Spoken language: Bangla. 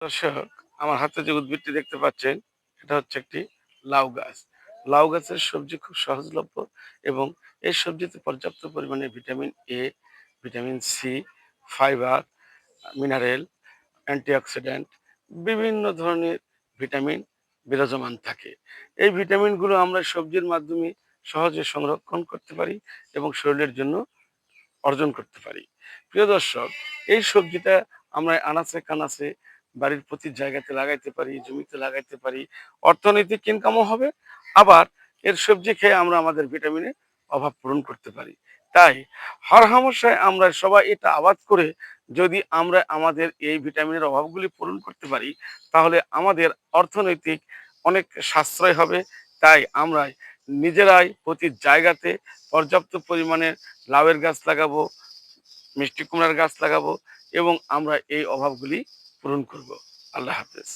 দর্শক, আমার হাতে যে উদ্ভিদটি দেখতে পাচ্ছেন, এটা হচ্ছে একটি লাউ গাছ। লাউ গাছের সবজি খুব সহজলভ্য এবং এই সবজিতে পর্যাপ্ত পরিমাণে vitamin A, vitamin C, fibre, mineral, antioxidant বিভিন্ন ধরনের ভিটামিন বিরাজমান থাকে। এই ভিটামিনগুলো আমরা সবজির মাধ্যমে সহজে সংরক্ষণ করতে পারি এবং শরীরের জন্য অর্জন করতে পারি। প্রিয় দর্শক, এই সবজিটা আমরা আনাচে কানাচে বাড়ির প্রতি জায়গাতে লাগাইতে পারি, জমিতে লাগাইতে পারি। অর্থনৈতিক ইনকামও হবে। আবার এর সবজি খেয়ে আমরা আমাদের ভিটামিনের অভাব পূরণ করতে পারি। তাই হরহামেশাই আমরা সবাই এটা আবাদ করে যদি আমরা আমাদের এই ভিটামিনের অভাবগুলি পূরণ করতে পারি, তাহলে আমাদের অর্থনৈতিক অনেক সাশ্রয় হবে। তাই আমরা নিজেরাই প্রতি জায়গাতে পর্যাপ্ত পরিমাণে লাউয়ের গাছ লাগাবো, মিষ্টি কুমড়ার গাছ লাগাবো এবং আমরা এই অভাবগুলি পূরণ করব। আল্লাহ হাফেজ।